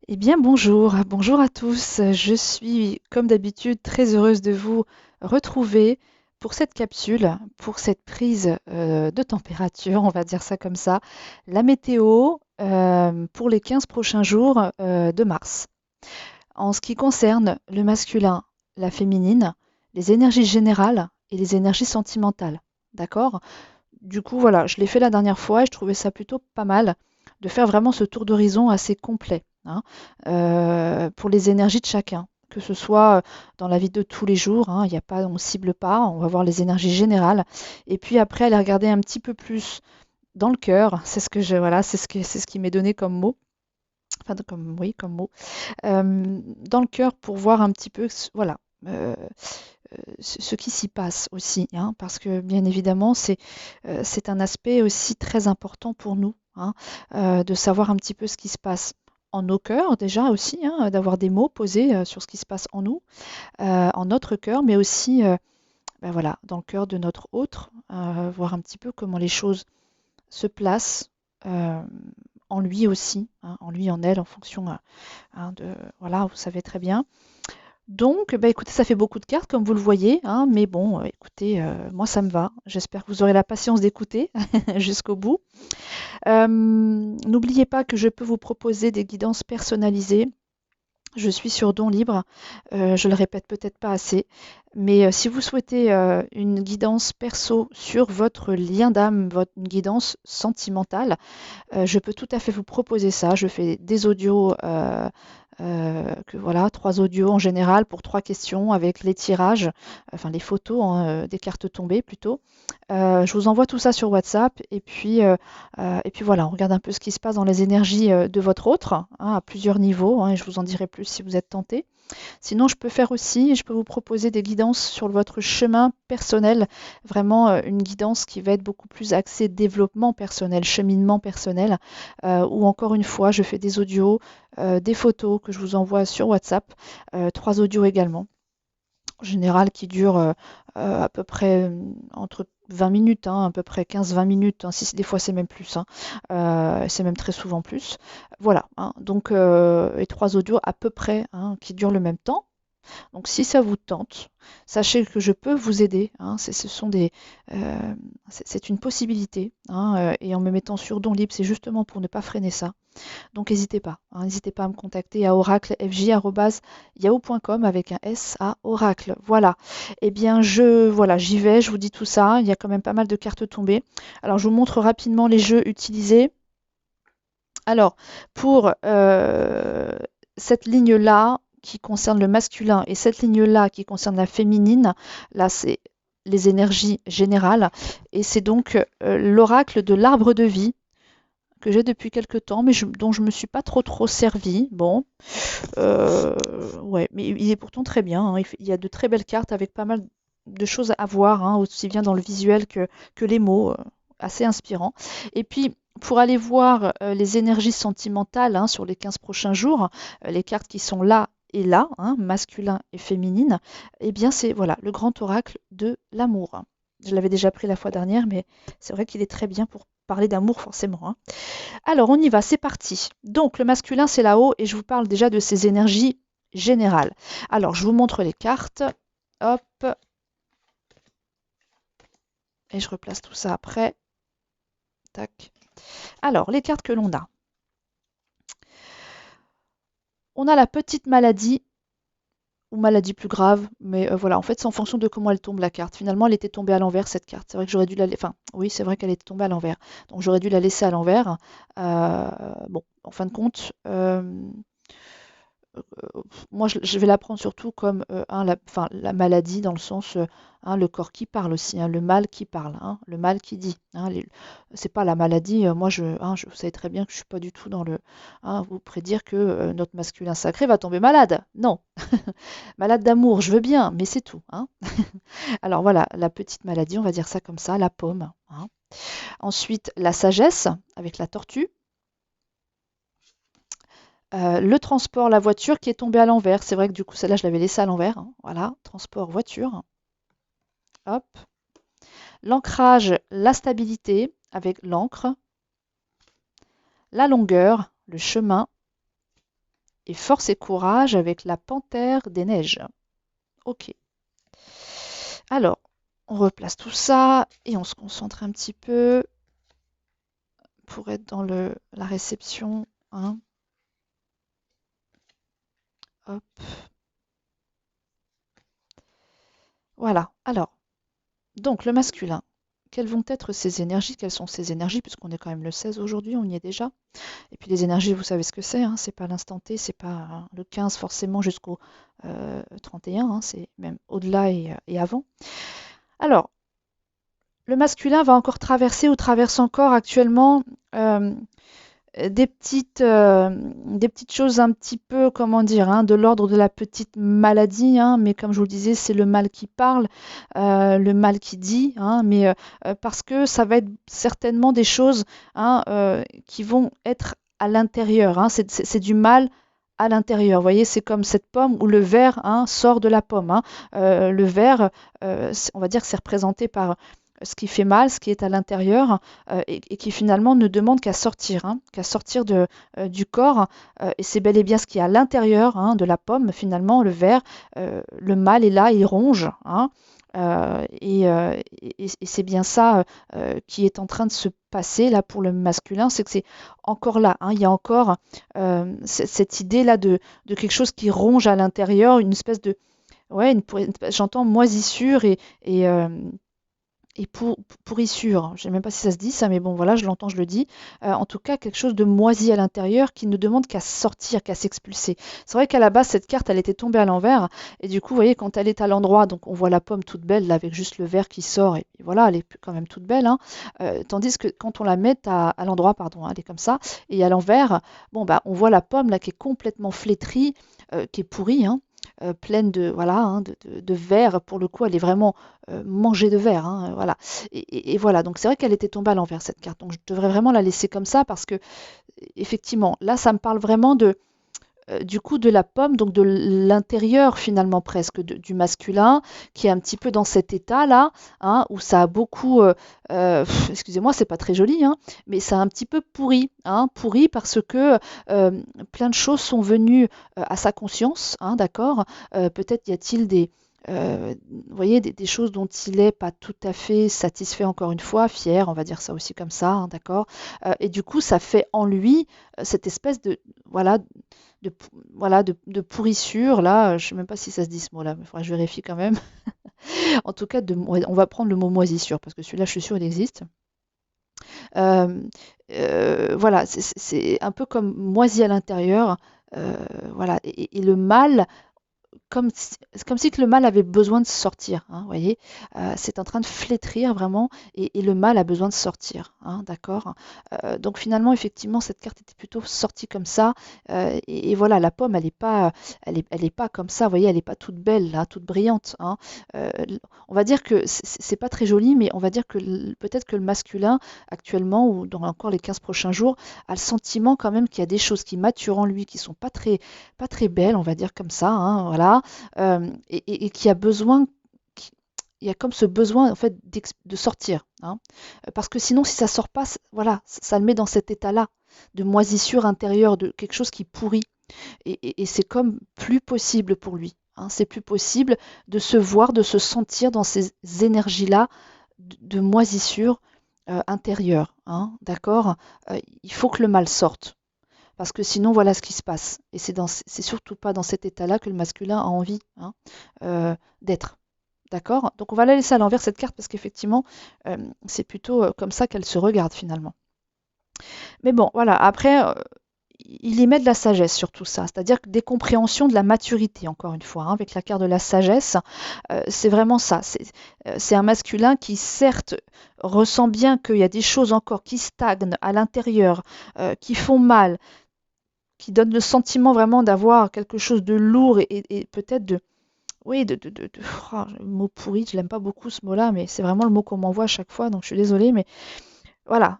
Eh bien, bonjour, bonjour à tous. Je suis, comme d'habitude, très heureuse de vous retrouver pour cette capsule, pour cette prise de température, on va dire ça comme ça, la météo pour les 15 prochains jours de mars. En ce qui concerne le masculin, la féminine, les énergies générales et les énergies sentimentales. D'accord? Du coup, voilà, je l'ai fait la dernière fois et je trouvais ça plutôt pas mal de faire vraiment ce tour d'horizon assez complet, hein, pour les énergies de chacun. Que ce soit dans la vie de tous les jours, hein, il y a pas, on cible pas, on va voir les énergies générales. Et puis après, aller regarder un petit peu plus dans le cœur. C'est ce que je, voilà, c'est ce qui m'est donné comme mot. Enfin, comme, oui, comme mot. Dans le cœur pour voir un petit peu, voilà, ce qui s'y passe aussi, hein, parce que bien évidemment, c'est un aspect aussi très important pour nous, hein, de savoir un petit peu ce qui se passe en nos cœurs déjà aussi, hein, d'avoir des mots posés sur ce qui se passe en nous, en notre cœur, mais aussi ben voilà, dans le cœur de notre autre, voir un petit peu comment les choses se placent en lui aussi, hein, en lui, en elle, en fonction hein, de, voilà, vous savez très bien. Donc, bah, écoutez, ça fait beaucoup de cartes, comme vous le voyez, hein, mais bon, écoutez, moi ça me va. J'espère que vous aurez la patience d'écouter jusqu'au bout. N'oubliez pas que je peux vous proposer des guidances personnalisées. Je suis sur Don Libre, je le répète peut-être pas assez, mais si vous souhaitez une guidance perso sur votre lien d'âme, une guidance sentimentale, je peux tout à fait vous proposer ça. Je fais des audios, que voilà, 3 audios en général pour 3 questions avec les tirages, enfin les photos, hein, des cartes tombées plutôt. Je vous envoie tout ça sur WhatsApp et puis voilà, on regarde un peu ce qui se passe dans les énergies, de votre autre, hein, à plusieurs niveaux, hein, et je vous en dirai plus si vous êtes tentés. Sinon, je peux faire aussi, je peux vous proposer des guidances sur votre chemin personnel, vraiment une guidance qui va être beaucoup plus axée développement personnel, cheminement personnel, ou encore une fois, je fais des audios, des photos que je vous envoie sur WhatsApp, 3 audios également, en général qui durent à peu près entre 20 minutes, hein, à peu près 15-20 minutes, hein, si, des fois c'est même plus, hein, c'est même très souvent plus. Voilà, hein, donc et 3 audios à peu près hein, qui durent le même temps. Donc si ça vous tente, sachez que je peux vous aider, hein, ce sont c'est une possibilité, hein, et en me mettant sur Don Libre, c'est justement pour ne pas freiner ça. Donc n'hésitez pas, hein, n'hésitez pas à me contacter à oraclefj@yahoo.com avec un S à Oracle. Voilà. Eh bien voilà, j'y vais, je vous dis tout ça. Il y a quand même pas mal de cartes tombées. Alors je vous montre rapidement les jeux utilisés. Alors pour cette ligne-là qui concerne le masculin et cette ligne-là qui concerne la féminine, là c'est les énergies générales et c'est donc l'oracle de l'arbre de vie que j'ai depuis quelque temps, mais dont je me suis pas trop servi. Bon, ouais, mais il est pourtant très bien, hein. Il y a de très belles cartes avec pas mal de choses à voir, hein, aussi bien dans le visuel que les mots, assez inspirant. Et puis, pour aller voir les énergies sentimentales hein, sur les 15 prochains jours, les cartes qui sont là et là, hein, masculin et féminine, eh bien c'est voilà le grand oracle de l'amour. Je l'avais déjà pris la fois dernière, mais c'est vrai qu'il est très bien pour parler d'amour forcément, hein. Alors, on y va, c'est parti. Donc, le masculin, c'est là-haut et je vous parle déjà de ses énergies générales. Alors, je vous montre les cartes. Hop, et je replace tout ça après. Tac. Alors, les cartes que l'on a. On a la petite maladie ou maladie plus grave, mais voilà, en fait, c'est en fonction de comment elle tombe la carte. Finalement, elle était tombée à l'envers, cette carte. C'est vrai que j'aurais dû la laisser. Enfin, oui, c'est vrai qu'elle était tombée à l'envers. Donc, j'aurais dû la laisser à l'envers. Bon, en fin de compte, moi, je vais la prendre surtout comme enfin, la maladie dans le sens, hein, le corps qui parle aussi, hein, le mal qui parle, hein, le mal qui dit. Hein, c'est pas la maladie. Moi, vous savez très bien que je suis pas du tout dans le, hein, vous prédire que notre masculin sacré va tomber malade. Non, malade d'amour, je veux bien, mais c'est tout. Hein. Alors voilà, la petite maladie, on va dire ça comme ça, la paume. Hein. Ensuite, la sagesse avec la tortue. Le transport, la voiture qui est tombée à l'envers. C'est vrai que du coup, celle-là, je l'avais laissée à l'envers. Hein. Voilà, transport, voiture. Hop. L'ancrage, la stabilité avec l'encre. La longueur, le chemin. et force et courage avec la panthère des neiges. Ok. Alors, on replace tout ça et on se concentre un petit peu pour être dans la réception, hein. Hop. Voilà. Alors, donc le masculin. Quelles vont être ses énergies? Quelles sont ses énergies? Puisqu'on est quand même le 16 aujourd'hui, on y est déjà. Et puis les énergies, vous savez ce que c'est, hein, c'est pas l'instant T, c'est pas le 15 forcément jusqu'au 31, hein, c'est même au-delà et avant. Alors, le masculin va encore traverser ou traverse encore actuellement euh, des petites choses un petit peu, comment dire, hein, de l'ordre de la petite maladie, hein, mais comme je vous le disais, c'est le mal qui parle, le mal qui dit, hein, mais parce que ça va être certainement des choses, hein, qui vont être à l'intérieur, hein, c'est du mal à l'intérieur. Vous voyez, c'est comme cette pomme où le ver, hein, sort de la pomme, hein. Le ver, on va dire que c'est représenté par ce qui fait mal, ce qui est à l'intérieur, et qui finalement ne demande qu'à sortir, hein, qu'à sortir du corps. Et c'est bel et bien ce qui est à l'intérieur, hein, de la pomme, finalement, le ver. Le mal est là, il ronge, hein. Et c'est bien ça qui est en train de se passer là pour le masculin, c'est que c'est encore là, hein, il y a encore cette idée-là de quelque chose qui ronge à l'intérieur, une espèce de, ouais, j'entends moisissure et pourrissure. Je ne sais même pas si ça se dit ça, mais bon voilà, je l'entends, je le dis. En tout cas, quelque chose de moisi à l'intérieur qui ne demande qu'à sortir, qu'à s'expulser. C'est vrai qu'à la base, cette carte, elle était tombée à l'envers. Et du coup, vous voyez, quand elle est à l'endroit, donc on voit la pomme toute belle, là, avec juste le verre qui sort. Et voilà, elle est quand même toute belle, hein. Tandis que quand on la met à l'endroit, pardon, hein, elle est comme ça, et à l'envers, bon, bah, on voit la pomme là qui est complètement flétrie, qui est pourrie, hein, pleine de, voilà, hein, de verre. Pour le coup, elle est vraiment mangée de verre, hein, voilà. Et voilà, donc c'est vrai qu'elle était tombée à l'envers cette carte. Donc je devrais vraiment la laisser comme ça parce que effectivement, là, ça me parle vraiment du coup de la pomme, donc de l'intérieur finalement presque du masculin, qui est un petit peu dans cet état-là, hein, où ça a beaucoup, excusez-moi, c'est pas très joli, hein, mais ça a un petit peu pourri, hein, pourri parce que plein de choses sont venues à sa conscience, hein, d'accord. Peut-être y a-t-il vous voyez, des choses dont il n'est pas tout à fait satisfait, encore une fois, fier, on va dire ça aussi comme ça, hein, d'accord. Et du coup, ça fait en lui cette espèce voilà, de, voilà, de pourrissure, là, je ne sais même pas si ça se dit ce mot-là, mais il faudra que je vérifie quand même. En tout cas, on va prendre le mot moisissure, parce que celui-là, je suis sûre, il existe. Euh, voilà, c'est un peu comme moisi à l'intérieur, voilà, et le mal, comme si que le mal avait besoin de sortir, hein, vous voyez. C'est en train de flétrir vraiment et le mal a besoin de sortir, hein, d'accord. Donc finalement, effectivement, cette carte était plutôt sortie comme ça. Et voilà, la pomme, elle est pas comme ça, vous voyez, elle est pas toute belle, là, toute brillante, hein. Euh, on va dire que c'est pas très joli, mais on va dire que peut-être que le masculin, actuellement, ou dans encore les 15 prochains jours, a le sentiment quand même qu'il y a des choses qui maturent en lui, qui sont pas très belles, on va dire comme ça, hein, voilà. Et qui a besoin, il y a comme ce besoin en fait de sortir, hein. Parce que sinon, si ça sort pas, voilà, ça le met dans cet état-là de moisissure intérieure, de quelque chose qui pourrit. Et c'est comme plus possible pour lui, hein. C'est plus possible de se voir, de se sentir dans ces énergies-là de moisissure intérieure, hein, d'accord. Il faut que le mal sorte. Parce que sinon, voilà ce qui se passe. Et c'est surtout pas dans cet état-là que le masculin a envie, hein, d'être. D'accord. Donc on va la laisser à l'envers cette carte parce qu'effectivement, c'est plutôt comme ça qu'elle se regarde finalement. Mais bon, voilà. Après, il y met de la sagesse sur tout ça, c'est-à-dire des compréhensions de la maturité, encore une fois, hein, avec la carte de la sagesse. C'est vraiment ça. C'est un masculin qui, certes, ressent bien qu'il y a des choses encore qui stagnent à l'intérieur, qui font mal, qui donne le sentiment vraiment d'avoir quelque chose de lourd et peut-être de... Oui, oh, le mot pourri, je l'aime pas beaucoup ce mot-là, mais c'est vraiment le mot qu'on m'envoie à chaque fois, donc je suis désolée, mais voilà.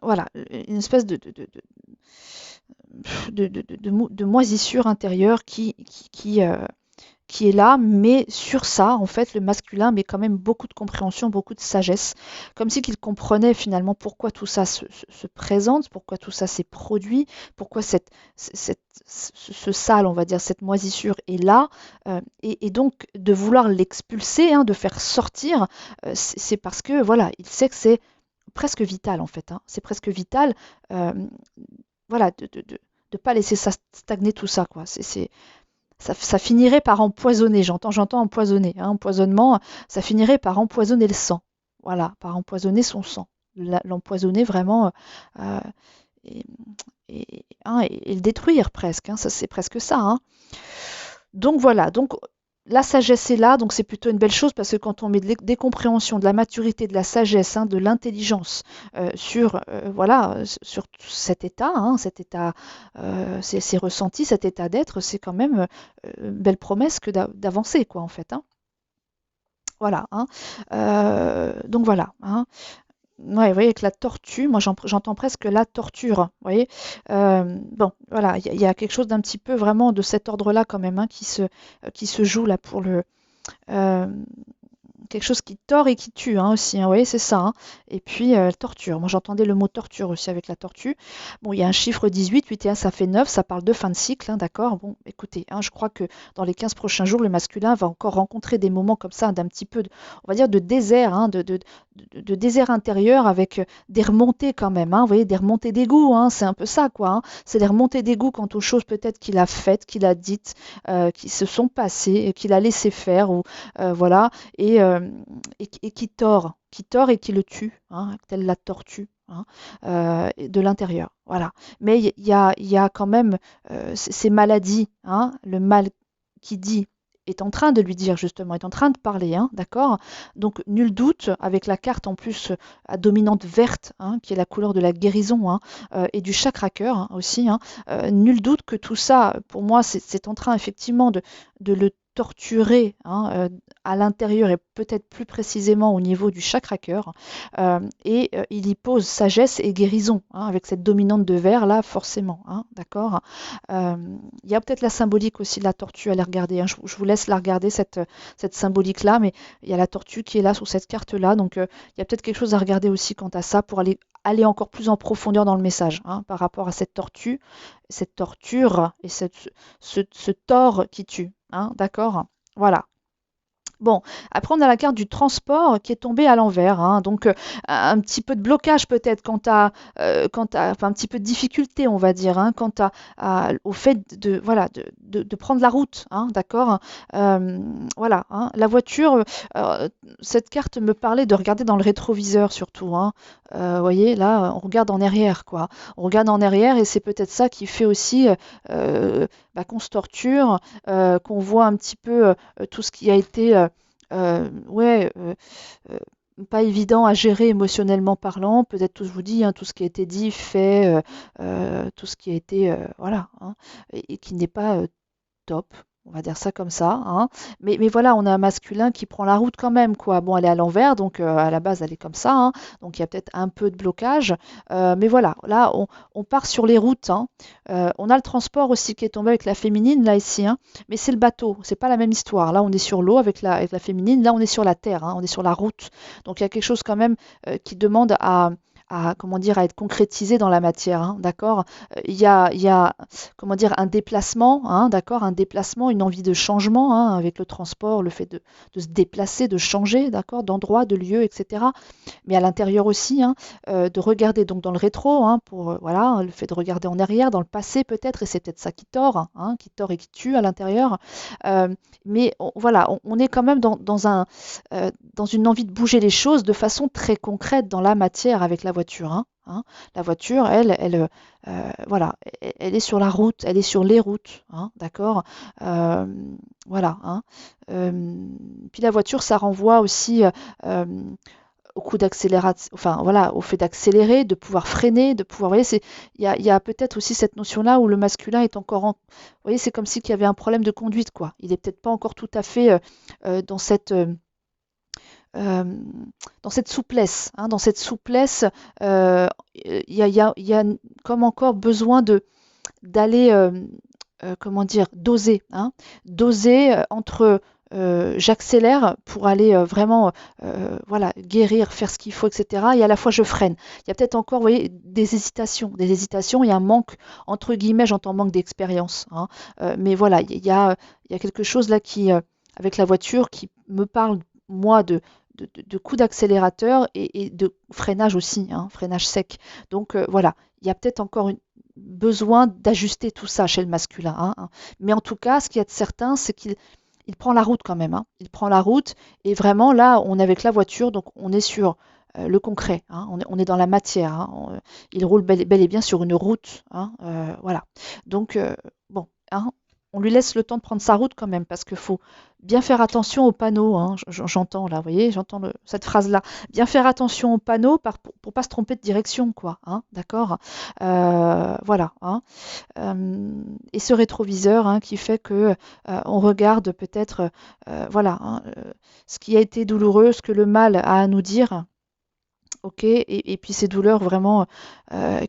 Voilà, une espèce de moisissure intérieure qui est là, mais sur ça, en fait, le masculin met quand même beaucoup de compréhension, beaucoup de sagesse, comme si qu'il comprenait finalement pourquoi tout ça se présente, pourquoi tout ça s'est produit, pourquoi ce sale, on va dire, cette moisissure est là, et donc de vouloir l'expulser, hein, de faire sortir, c'est parce que, voilà, il sait que c'est presque vital, en fait, hein, c'est presque vital, euh, voilà, de pas laisser ça stagner tout ça, quoi. Ça finirait par empoisonner, j'entends empoisonner, hein, empoisonnement, ça finirait par empoisonner le sang. Voilà, par empoisonner son sang. L'empoisonner vraiment euh, et, et le détruire presque, hein, ça c'est presque ça, hein. Donc voilà, donc la sagesse est là, donc c'est plutôt une belle chose parce que quand on met des compréhensions, de la maturité, de la sagesse, hein, de l'intelligence sur voilà sur cet état, ces ressentis, cet état d'être, c'est quand même une belle promesse que d'avancer quoi en fait, hein. Voilà, hein. Donc voilà, hein. Ouais, vous voyez, avec la tortue, moi j'entends presque la torture, vous voyez. Bon, voilà, il y a quelque chose d'un petit peu vraiment de cet ordre-là quand même, hein, qui se joue là pour le, euh, quelque chose qui tord et qui tue hein, aussi, hein, vous voyez, c'est ça, hein. Et puis torture. Moi j'entendais le mot torture aussi avec la tortue. Bon, il y a un chiffre 18, 8 et 1 ça fait 9, ça parle de fin de cycle, hein, d'accord. Bon, écoutez, hein, je crois que dans les 15 prochains jours, le masculin va encore rencontrer des moments comme ça, d'un petit peu, on va dire, de désert, hein, de désert intérieur avec des remontées quand même, hein, vous voyez, des remontées d'égout, hein, c'est un peu ça, quoi, hein. C'est des remontées d'égout quant aux choses peut-être qu'il a faites, qu'il a dites, qui se sont passées, qu'il a laissé faire, ou voilà, et qui tord et qui le tue, hein, telle la tortue, hein, de l'intérieur. Voilà. Mais il y a quand même ces maladies, hein, le mal qui dit est en train de lui dire justement, est en train de parler, hein, d'accord. Donc nul doute, avec la carte en plus à dominante verte, hein, qui est la couleur de la guérison, hein, et du chakra cœur hein, aussi, hein, nul doute que tout ça, pour moi, c'est en train effectivement de le torturer hein, à l'intérieur et peut-être plus précisément au niveau du chakra cœur. Et il y pose sagesse et guérison, hein, avec cette dominante de verre là, forcément, hein, d'accord. Euh, il y a peut-être la symbolique aussi de la tortue à les regarder, hein. Je vous laisse la regarder, cette symbolique-là, mais il y a la tortue qui est là sur cette carte-là, donc il y a peut-être quelque chose à regarder aussi quant à ça pour aller encore plus en profondeur dans le message hein, par rapport à cette tortue, cette torture et ce tort qui tue. Hein, d'accord? Voilà. Bon, après on a la carte du transport qui est tombée à l'envers, hein, donc un petit peu de blocage peut-être enfin, un petit peu de difficulté, on va dire, hein, au fait de voilà de prendre la route, hein, d'accord. Voilà, hein, la voiture, euh, cette carte me parlait de regarder dans le rétroviseur surtout, hein. Vous voyez, là, on regarde en arrière, quoi. On regarde en arrière et c'est peut-être ça qui fait aussi qu'on se torture, qu'on voit un petit peu tout ce qui a été ouais, pas évident à gérer émotionnellement parlant. Peut-être tout, je vous dis, hein, tout ce qui a été dit, fait, tout ce qui a été, voilà, hein, et qui n'est pas top. On va dire ça comme ça, hein. Mais voilà, on a un masculin qui prend la route quand même, quoi. Bon, elle est à l'envers, donc à la base, elle est comme ça, hein. Donc il y a peut-être un peu de blocage. Mais voilà, là, on part sur les routes, hein. On a le transport aussi qui est tombé avec la féminine, là, ici, hein. Mais c'est le bateau, c'est pas la même histoire. Là, on est sur l'eau avec la féminine. Là, on est sur la terre, hein. On est sur la route. Donc il y a quelque chose quand même qui demande comment dire, à être concrétisé dans la matière, hein, d'accord? Il y a, comment dire, un déplacement, hein, d'accord? Un déplacement, une envie de changement, hein, avec le transport, le fait de se déplacer, de changer, d'accord? D'endroit, de lieu, etc. Mais à l'intérieur aussi, hein, de regarder donc dans le rétro, hein, pour, voilà, le fait de regarder en arrière, dans le passé peut-être, et c'est peut-être ça qui tord et qui tue à l'intérieur. Euh, mais voilà, on est quand même dans une envie de bouger les choses de façon très concrète dans la matière avec la voiture, hein, hein. La voiture, voilà, elle est sur la route, elle est sur les routes, hein, d'accord. Euh, voilà, hein. Puis la voiture, ça renvoie aussi au coup d'accélération, enfin voilà, au fait d'accélérer, de pouvoir freiner, de pouvoir, vous voyez, il y a peut-être aussi cette notion-là où le masculin est encore vous voyez, c'est comme si qu'il y avait un problème de conduite, quoi. Il est peut-être pas encore tout à fait dans euh, dans cette souplesse, hein, dans cette souplesse, il y a comme encore besoin d'aller comment dire, doser, hein, doser entre j'accélère pour aller vraiment voilà, guérir, faire ce qu'il faut, etc. Et à la fois je freine. Il y a peut-être encore, vous voyez, des hésitations, il y a un manque, entre guillemets, j'entends manque d'expérience, hein. Mais voilà, il y a quelque chose là qui, avec la voiture, qui me parle, moi, de coups d'accélérateur et de freinage aussi, hein, freinage sec. Donc voilà, il y a peut-être encore besoin d'ajuster tout ça chez le masculin, hein. Mais en tout cas, ce qu'il y a de certain, c'est qu'il prend la route quand même, hein. Il prend la route et vraiment là, on est avec la voiture, donc on est sur le concret, hein. On est dans la matière, hein. Il roule bel et bien sur une route, hein, voilà. Donc bon, hein, on lui laisse le temps de prendre sa route quand même, parce qu'il faut bien faire attention aux panneaux, hein. J'entends là, vous voyez, j'entends cette phrase-là. Bien faire attention aux panneaux pour pas se tromper de direction, quoi, hein, d'accord? Voilà, hein. Et ce rétroviseur, hein, qui fait que on regarde peut-être, voilà, hein, ce qui a été douloureux, ce que le mal a à nous dire. Ok, et puis ces douleurs vraiment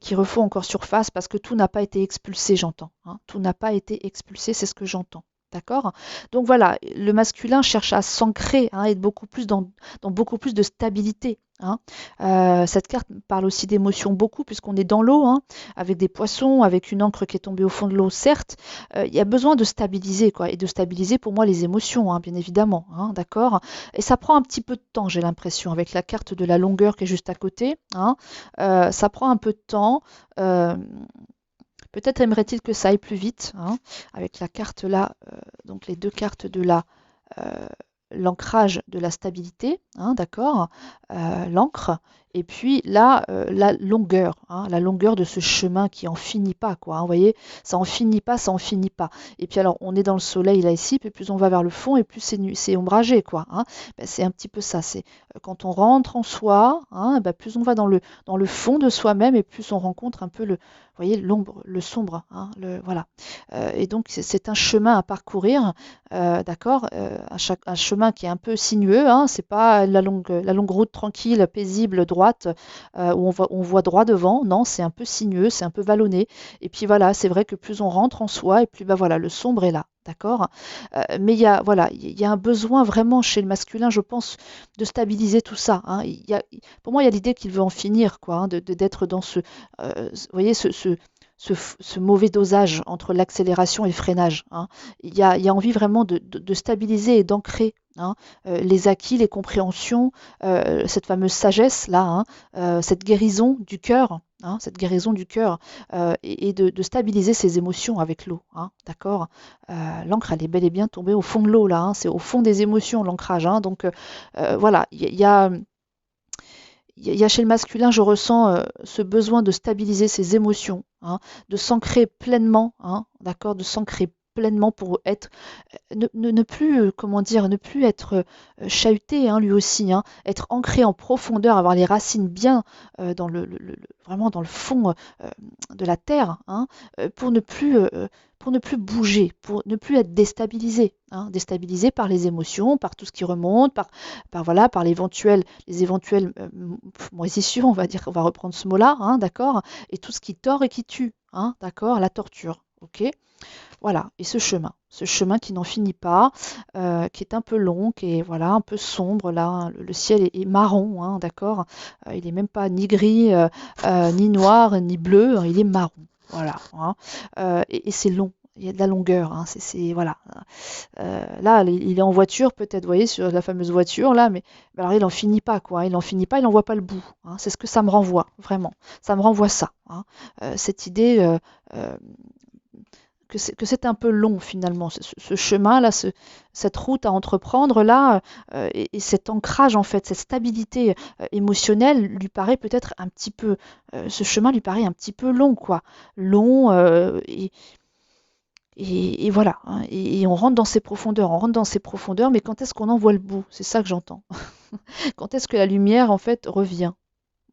qui refont encore surface parce que tout n'a pas été expulsé, j'entends, hein. Tout n'a pas été expulsé, c'est ce que j'entends. D'accord? Donc voilà, le masculin cherche à s'ancrer, hein, être beaucoup plus dans beaucoup plus de stabilité, hein. Cette carte parle aussi d'émotions beaucoup, puisqu'on est dans l'eau, hein, avec des poissons, avec une encre qui est tombée au fond de l'eau, certes. Il y a besoin de stabiliser, quoi, et de stabiliser pour moi les émotions, hein, bien évidemment, hein, d'accord? Et ça prend un petit peu de temps, j'ai l'impression, avec la carte de la longueur qui est juste à côté, hein. Ça prend un peu de temps. euh, Peut-être aimerait-il que ça aille plus vite, hein, avec la carte là, donc les deux cartes de euh, l'ancrage de la stabilité, hein, d'accord, l'encre, et puis là, la longueur de ce chemin qui en finit pas, quoi, hein, vous voyez, ça en finit pas, ça en finit pas. Et puis alors, on est dans le soleil là ici, puis plus on va vers le fond, et plus c'est ombragé, quoi, hein. Ben, c'est un petit peu ça, c'est quand on rentre en soi, hein, ben, plus on va dans le fond de soi-même, et plus on rencontre un peu vous voyez, l'ombre, le sombre, hein, voilà. Et donc, c'est un chemin à parcourir, d'accord, un chemin qui est un peu sinueux, hein, c'est pas la longue route tranquille, paisible, droite, où on voit droit devant. Non, c'est un peu sinueux, c'est un peu vallonné. Et puis voilà, c'est vrai que plus on rentre en soi, et plus bah voilà, le sombre est là. D'accord. Mais il y a voilà, il y a un besoin vraiment chez le masculin, je pense, de stabiliser tout ça, hein. Pour moi, il y a l'idée qu'il veut en finir, quoi, hein, d'être dans vous voyez, ce mauvais dosage entre l'accélération et le freinage, hein. Il y a envie vraiment de stabiliser et d'ancrer, hein, les acquis, les compréhensions, cette fameuse sagesse-là, hein, cette guérison du cœur, hein, cette guérison du cœur, et de stabiliser ses émotions avec l'eau, hein, d'accord. L'encre, elle est bel et bien tombée au fond de l'eau, là, hein, c'est au fond des émotions, l'ancrage, hein. Donc voilà, il y a chez le masculin, je ressens ce besoin de stabiliser ses émotions, hein, de s'ancrer pleinement, hein, d'accord, de s'ancrer pleinement pour être, ne plus, comment dire, ne plus être chahuté, hein, lui aussi, hein, être ancré en profondeur, avoir les racines bien dans vraiment dans le fond de la terre, hein, pour ne plus bouger, pour ne plus être déstabilisé, hein, déstabilisé par les émotions, par tout ce qui remonte, voilà, par les éventuelles moisissures, on va dire, on va reprendre ce mot-là, hein, d'accord, et tout ce qui tord et qui tue, hein, d'accord, la torture, ok. Voilà, et ce chemin qui n'en finit pas, qui est un peu long, qui est voilà, un peu sombre là, hein. Le ciel est marron, hein, d'accord. Il n'est même pas ni gris, ni noir, ni bleu, hein, il est marron. Voilà, hein. Et c'est long. Il y a de la longueur, hein, voilà. Là, il est en voiture, peut-être, vous voyez, sur la fameuse voiture là, mais alors il n'en finit pas, quoi. Il n'en finit pas, il n'en voit pas le bout, hein. C'est ce que ça me renvoie, vraiment. Ça me renvoie ça, hein. Cette idée euh, que c'est un peu long finalement, ce chemin-là, cette route à entreprendre là, et cet ancrage en fait, cette stabilité émotionnelle lui paraît peut-être un petit peu, ce chemin lui paraît un petit peu long quoi, long et voilà, hein, et on rentre dans ces profondeurs, mais quand est-ce qu'on en voit le bout? C'est ça que j'entends. Quand est-ce que la lumière en fait revient?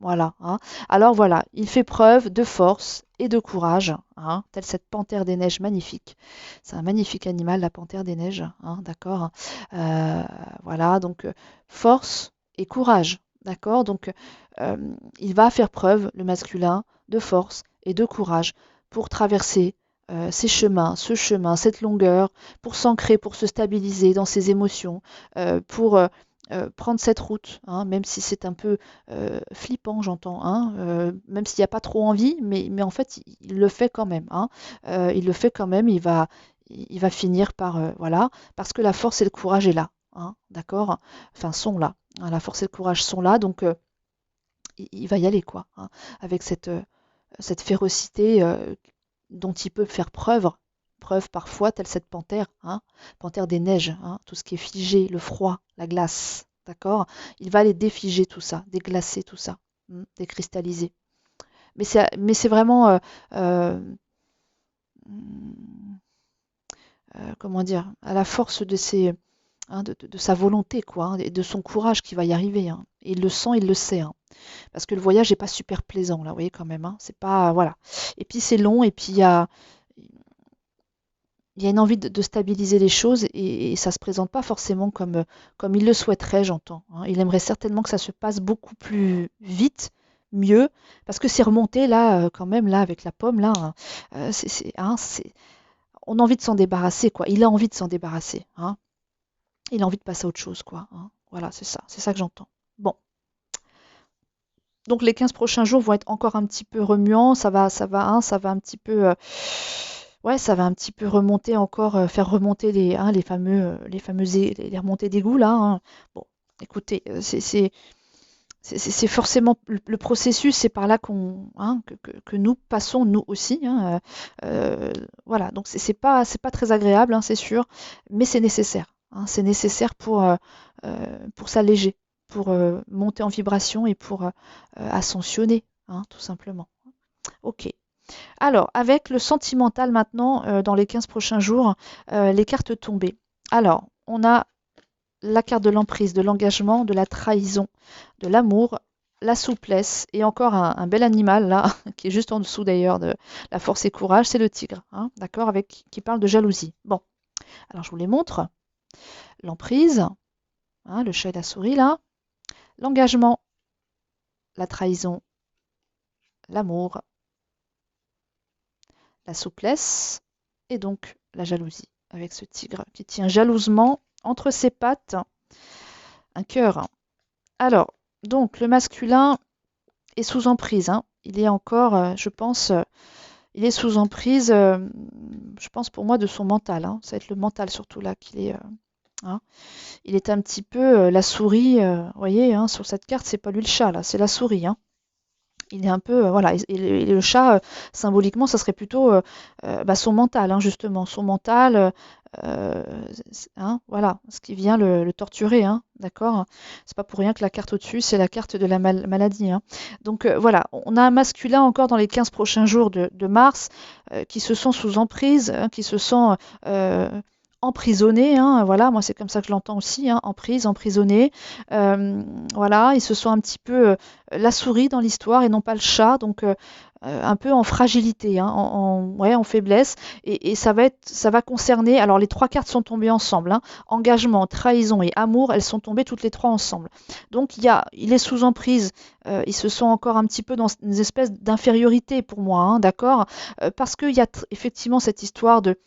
Voilà, hein. Alors voilà, il fait preuve de force et de courage, hein, telle cette panthère des neiges magnifique. C'est un magnifique animal, la panthère des neiges, hein, d'accord. Euh, voilà, donc force et courage, d'accord. Donc il va faire preuve, le masculin, de force et de courage pour traverser ces chemins, ce chemin, cette longueur, pour s'ancrer, pour se stabiliser dans ses émotions, pour prendre cette route, hein, même si c'est un peu flippant, j'entends, hein, même s'il n'y a pas trop envie, mais en fait, il le fait quand même, hein, il le fait quand même, il va finir par, voilà, parce que la force et le courage est là, hein, d'accord? Enfin, sont là, hein, la force et le courage sont là, donc il va y aller, quoi, hein, avec cette férocité dont il peut faire preuve parfois, telle cette panthère, hein, panthère des neiges, hein, tout ce qui est figé, le froid, la glace, d'accord? Il va aller défiger tout ça, déglacer tout ça, décristalliser. Mais c'est vraiment, euh, comment dire, à la force de hein, de sa volonté, quoi, hein, et de son courage qui va y arriver, hein. Et il le sent, il le sait, hein. Parce que le voyage n'est pas super plaisant, là, vous voyez, quand même, hein. C'est pas, voilà. Et puis c'est long, et puis il y a une envie de stabiliser les choses et ça ne se présente pas forcément comme il le souhaiterait, j'entends, hein. Il aimerait certainement que ça se passe beaucoup plus vite, mieux, parce que c'est remonté là, quand même, là, avec la pomme, là, hein, hein, on a envie de s'en débarrasser, quoi. Il a envie de s'en débarrasser, hein. Il a envie de passer à autre chose, quoi, hein. Voilà, c'est ça que j'entends. Bon, donc les 15 prochains jours vont être encore un petit peu remuants, hein, ça va un petit peu, ouais, ça va un petit peu remonter encore, faire remonter hein, les fameux les remontées d'égouts là, hein. Bon, écoutez, c'est forcément le processus, c'est par là hein, que nous passons nous aussi, hein, voilà, donc c'est pas très agréable, hein, c'est sûr, mais c'est nécessaire, hein, c'est nécessaire pour s'alléger, pour monter en vibration et pour ascensionner, hein, tout simplement. Ok. Alors, avec le sentimental maintenant, dans les 15 prochains jours, les cartes tombées. Alors, on a la carte de l'emprise, de l'engagement, de la trahison, de l'amour, la souplesse et encore un bel animal là, qui est juste en dessous d'ailleurs de la force et courage, c'est le tigre, hein, d'accord, qui parle de jalousie. Bon, alors je vous les montre. L'emprise, hein, le chat et la souris là, l'engagement, la trahison, l'amour, la souplesse et donc la jalousie, avec ce tigre qui tient jalousement entre ses pattes un cœur. Alors, donc le masculin est sous emprise, hein. Il est encore, je pense, il est sous emprise, je pense pour moi, de son mental, hein. Ça va être le mental surtout là qu'il est. Hein. Il est un petit peu la souris, vous voyez, hein, sur cette carte, c'est pas lui le chat là, c'est la souris, hein. Il est un peu, voilà, et le chat, symboliquement, ça serait plutôt bah, son mental, hein, justement, son mental, hein, voilà, ce qui vient le torturer, hein, d'accord? C'est pas pour rien que la carte au-dessus, c'est la carte de la maladie, hein. Donc voilà, on a un masculin encore dans les 15 prochains jours de mars qui se sent sous emprise, hein, qui se sent emprisonné, hein, voilà, moi c'est comme ça que je l'entends aussi, hein, emprise, emprisonné, euh, voilà, ils se sont un petit peu la souris dans l'histoire et non pas le chat, donc un peu en fragilité, hein, ouais, en faiblesse, et ça va concerner, alors les trois cartes sont tombées ensemble, hein, engagement, trahison et amour, elles sont tombées toutes les trois ensemble. Donc il est sous emprise, ils se sont encore un petit peu dans une espèce d'infériorité pour moi, hein, d'accord, parce qu'il y a effectivement cette histoire de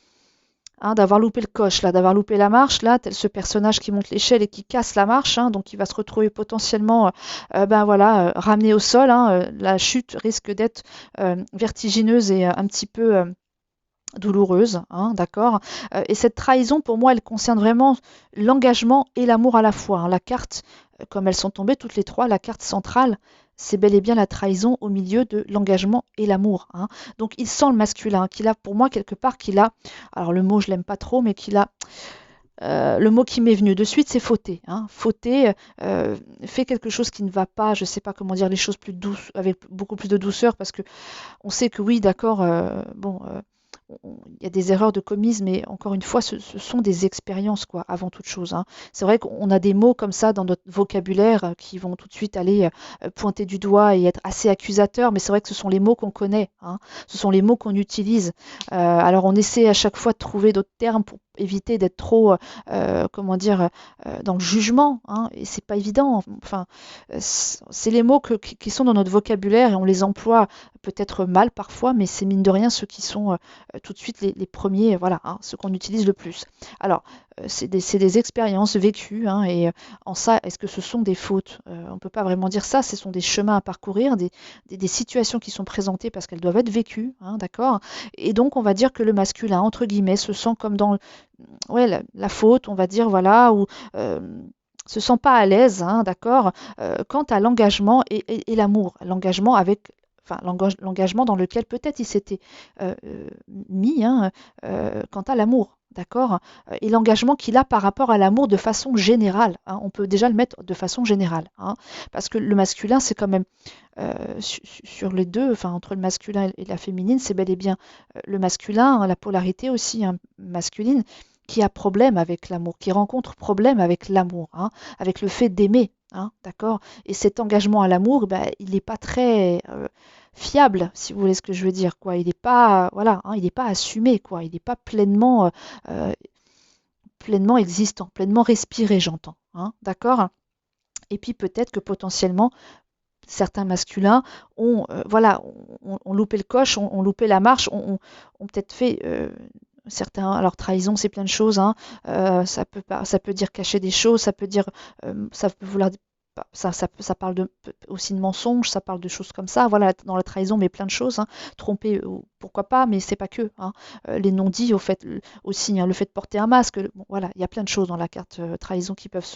hein, d'avoir loupé le coche, là, d'avoir loupé la marche, là, tel ce personnage qui monte l'échelle et qui casse la marche, hein, donc il va se retrouver potentiellement, ben voilà, ramené au sol, hein, la chute risque d'être vertigineuse et un petit peu douloureuse, hein, d'accord. Et cette trahison, pour moi, elle concerne vraiment l'engagement et l'amour à la fois, hein. La carte, comme elles sont tombées toutes les trois, la carte centrale, c'est bel et bien la trahison au milieu de l'engagement et l'amour, hein. Donc il sent le masculin, qu'il a, pour moi, quelque part, qu'il a, alors le mot je l'aime pas trop, mais qu'il a, le mot qui m'est venu de suite, c'est fauter, hein. Fauter, fait quelque chose qui ne va pas, je ne sais pas comment dire les choses plus douces, avec beaucoup plus de douceur, parce que on sait que oui, d'accord, bon, il y a des erreurs de commises, mais encore une fois, ce sont des expériences, quoi, avant toute chose, hein. C'est vrai qu'on a des mots comme ça dans notre vocabulaire qui vont tout de suite aller pointer du doigt et être assez accusateurs, mais c'est vrai que ce sont les mots qu'on connaît, hein. Ce sont les mots qu'on utilise. Alors on essaie à chaque fois de trouver d'autres termes pour éviter d'être trop, comment dire, dans le jugement, hein, et c'est pas évident. Enfin, c'est les mots qui sont dans notre vocabulaire et on les emploie peut-être mal parfois, mais c'est mine de rien ceux qui sont tout de suite les premiers, voilà, hein, ceux qu'on utilise le plus. Alors, c'est des expériences vécues, hein, et en ça, est-ce que ce sont des fautes? On ne peut pas vraiment dire ça, ce sont des chemins à parcourir, des situations qui sont présentées parce qu'elles doivent être vécues, hein, d'accord? Et donc, on va dire que le masculin, entre guillemets, se sent comme dans ouais, la faute, on va dire, voilà, ou euh, se sent pas à l'aise, hein, d'accord, quant à l'engagement et l'amour. L'engagement avec, enfin, l'engagement dans lequel peut-être il s'était euh, euh, mis, hein, quant à l'amour. D'accord. Et l'engagement qu'il a par rapport à l'amour de façon générale, hein. On peut déjà le mettre de façon générale, hein, parce que le masculin, c'est quand même sur les deux, enfin entre le masculin et la féminine, c'est bel et bien le masculin, hein, la polarité aussi, hein, masculine, qui a problème avec l'amour, qui rencontre problème avec l'amour, hein, avec le fait d'aimer, hein, d'accord? Et cet engagement à l'amour, ben, il n'est pas très fiable, si vous voulez ce que je veux dire, quoi. Il n'est pas, voilà, hein, il n'est pas assumé, quoi. Il n'est pas euh, pleinement existant, pleinement respiré, j'entends, hein, d'accord? Et puis peut-être que potentiellement certains masculins ont, voilà, ont loupé le coche, ont loupé la marche, ont peut-être fait certains. Alors trahison, c'est plein de choses, hein. Ça peut dire cacher des choses, ça peut dire, ça peut vouloir ça parle aussi de mensonges, ça parle de choses comme ça. Voilà, dans la trahison, mais plein de choses, hein. Tromper, pourquoi pas, mais c'est pas que, hein. Les non-dits, au fait, aussi, hein, le fait de porter un masque. Bon, voilà, il y a plein de choses dans la carte trahison qui peuvent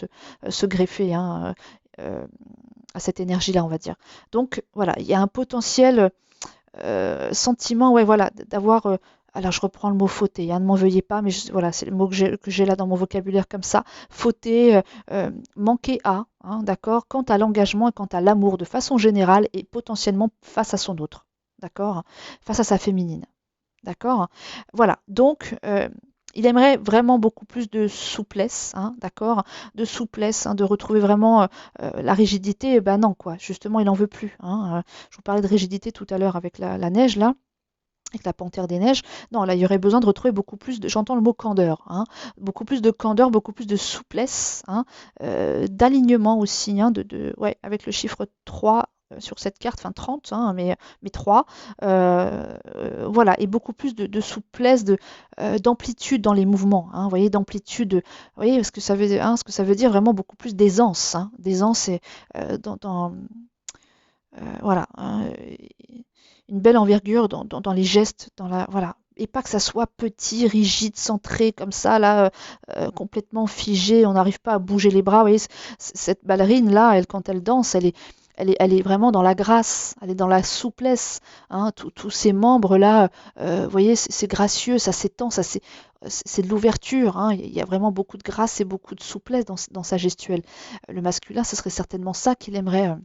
se greffer, hein, à cette énergie-là, on va dire. Donc voilà, il y a un potentiel sentiment, ouais, voilà, d'avoir. Alors je reprends le mot fauté, hein, ne m'en veuillez pas, mais voilà, c'est le mot que j'ai là dans mon vocabulaire comme ça. Fauté, manquer à, hein, d'accord, quant à l'engagement et quant à l'amour de façon générale et potentiellement face à son autre, d'accord, face à sa féminine. D'accord? Voilà, donc il aimerait vraiment beaucoup plus de souplesse, hein, d'accord? De souplesse, hein, de retrouver vraiment la rigidité. Ben non, quoi. Justement, il n'en veut plus, hein. Je vous parlais de rigidité tout à l'heure avec la neige, là, avec la panthère des neiges. Non, là, il y aurait besoin de retrouver beaucoup plus de, j'entends le mot candeur, hein, beaucoup plus de candeur, beaucoup plus de souplesse, hein, d'alignement aussi, hein, ouais, avec le chiffre 3 sur cette carte, enfin 30, hein, mais 3, voilà, et beaucoup plus de souplesse, d'amplitude dans les mouvements, hein, vous voyez, d'amplitude, vous voyez ce que ça veut, hein, ce que ça veut dire, vraiment beaucoup plus d'aisance, hein, d'aisance et voilà, hein, une belle envergure dans les gestes, voilà. Et pas que ça soit petit, rigide, centré, comme ça, là, complètement figé, on n'arrive pas à bouger les bras. Vous voyez, cette ballerine-là, elle, quand elle danse, elle est vraiment dans la grâce, elle est dans la souplesse, hein, tous ces membres-là, vous voyez, c'est gracieux, ça s'étend, c'est de l'ouverture, hein, il y a vraiment beaucoup de grâce et beaucoup de souplesse dans sa gestuelle. Le masculin, ce serait certainement ça qu'il aimerait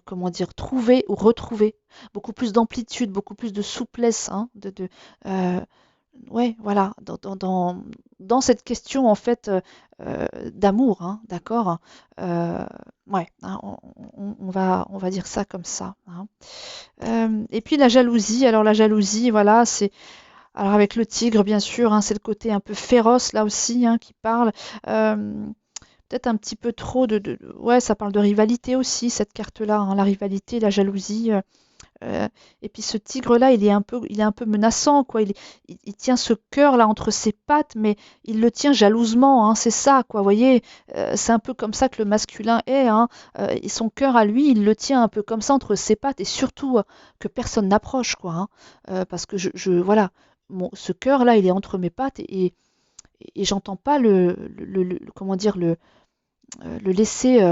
comment dire, trouver ou retrouver beaucoup plus d'amplitude, beaucoup plus de souplesse, hein, euh, ouais, voilà, dans cette question en fait d'amour, hein, d'accord, euh, ouais, hein, on va dire ça comme ça, hein. Et puis la jalousie, alors la jalousie, voilà, c'est alors avec le tigre, bien sûr, hein, c'est le côté un peu féroce là aussi, hein, qui parle. Euh, Peut-être un petit peu trop ouais, ça parle de rivalité aussi, cette carte-là, hein, la rivalité, la jalousie. Euh, et puis ce tigre-là, il est un peu menaçant, quoi. Il tient ce cœur-là entre ses pattes, mais il le tient jalousement, hein, c'est ça, quoi. Vous voyez, c'est un peu comme ça que le masculin est, hein. Et son cœur à lui, il le tient un peu comme ça entre ses pattes, et surtout que personne n'approche, quoi, hein. Parce que voilà, ce cœur-là, il est entre mes pattes, et j'entends pas comment dire, le laisser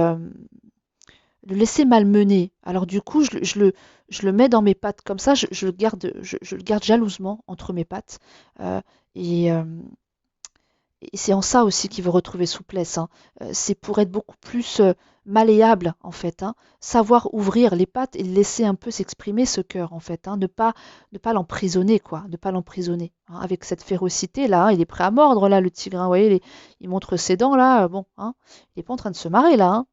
malmener. Alors du coup, je le mets dans mes pattes comme ça, je le garde jalousement entre mes pattes. Euh, et, euh, et c'est en ça aussi qu'il veut retrouver souplesse, hein. C'est pour être beaucoup plus malléable, en fait, hein. Savoir ouvrir les pattes et laisser un peu s'exprimer ce cœur, en fait, hein. Ne pas l'emprisonner, quoi. Ne pas l'emprisonner, hein. Avec cette férocité, là, hein, il est prêt à mordre, là, le tigre, hein. Vous voyez, il montre ses dents, là. Bon, hein, il n'est pas en train de se marrer, là, hein.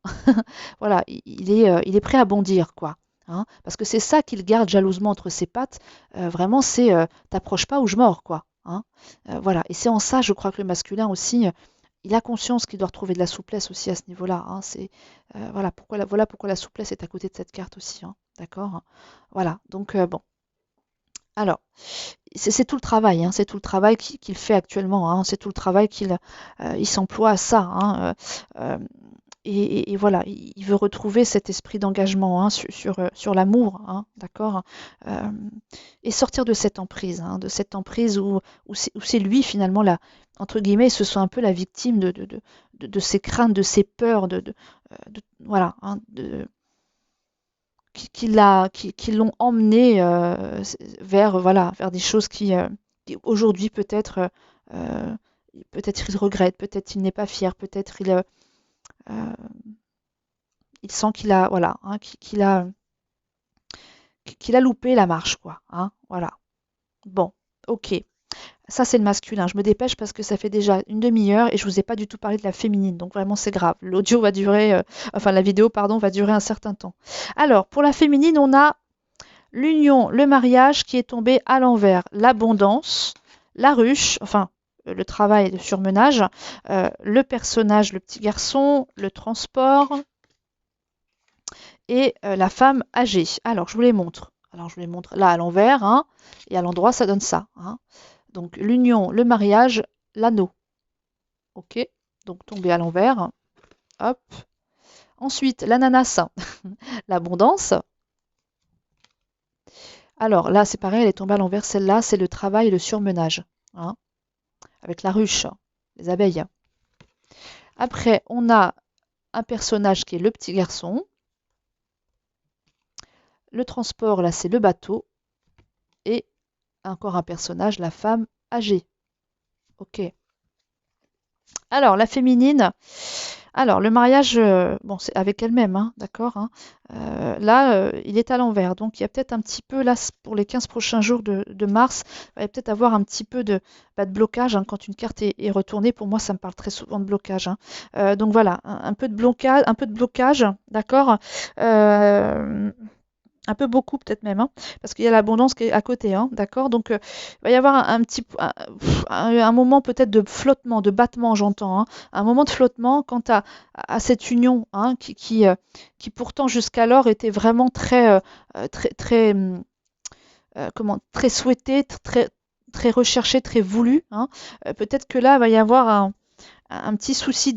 Voilà, il est prêt à bondir, quoi, hein, parce que c'est ça qu'il garde jalousement entre ses pattes. Vraiment, c'est t'approches pas ou je mords, quoi. Hein. Voilà. Et c'est en ça, je crois que le masculin aussi, il a conscience qu'il doit retrouver de la souplesse aussi à ce niveau-là. Hein. Voilà pourquoi la souplesse est à côté de cette carte aussi. Hein. D'accord? Voilà. Donc, bon. Alors, c'est tout le travail, hein, c'est tout le travail qu'il fait actuellement, hein, c'est tout le travail il s'emploie à ça, hein, euh, et voilà, il veut retrouver cet esprit d'engagement, hein, sur l'amour, hein, d'accord, euh, et sortir de cette emprise où c'est lui finalement entre guillemets, ce soit un peu la victime de ses craintes, de ses peurs, voilà, hein, qui l'ont emmené vers, voilà, vers des choses qui aujourd'hui euh, peut-être il regrette, peut-être il n'est pas fier, peut-être euh, il sent qu'il a, voilà, hein, qu'il a loupé la marche, quoi. Hein, voilà. Bon, ok. Ça, c'est le masculin. Je me dépêche parce que ça fait déjà une demi-heure et je vous ai pas du tout parlé de la féminine. Donc vraiment, c'est grave. L'audio va durer, enfin la vidéo, pardon, va durer un certain temps. Alors, pour la féminine, on a l'union, le mariage qui est tombé à l'envers, l'abondance, la ruche, enfin le travail de surmenage, le personnage, le petit garçon, le transport et la femme âgée. Alors je vous les montre. Alors je vous les montre là à l'envers, hein, et à l'endroit ça donne ça. Hein. Donc l'union, le mariage, l'anneau. Ok, donc tombé à l'envers. Hop. Ensuite l'ananas, l'abondance. Alors là, c'est pareil, elle est tombée à l'envers. Celle-là, c'est le travail et le surmenage. Hein, avec la ruche, les abeilles. Après, on a un personnage qui est le petit garçon. Le transport, là, c'est le bateau. Et encore un personnage, la femme âgée. Ok. Alors, la féminine. Alors, le mariage, bon, c'est avec elle-même, hein, d'accord, hein. Là, il est à l'envers. Donc, il y a peut-être un petit peu, là, pour les 15 prochains jours de mars, il va peut-être avoir un petit peu de blocage, hein, quand une carte est retournée. Pour moi, ça me parle très souvent de blocage. Hein. Donc, voilà, un peu de blocage, d'accord. Euh, un peu beaucoup peut-être même, hein, parce qu'il y a l'abondance qui est à côté, hein, d'accord? Donc il va y avoir un moment peut-être de flottement, de battement, j'entends, hein, un moment de flottement quant à cette union, hein, qui pourtant jusqu'alors était vraiment très souhaitée, très recherchée, très voulue. Hein. Peut-être que là, il va y avoir un petit souci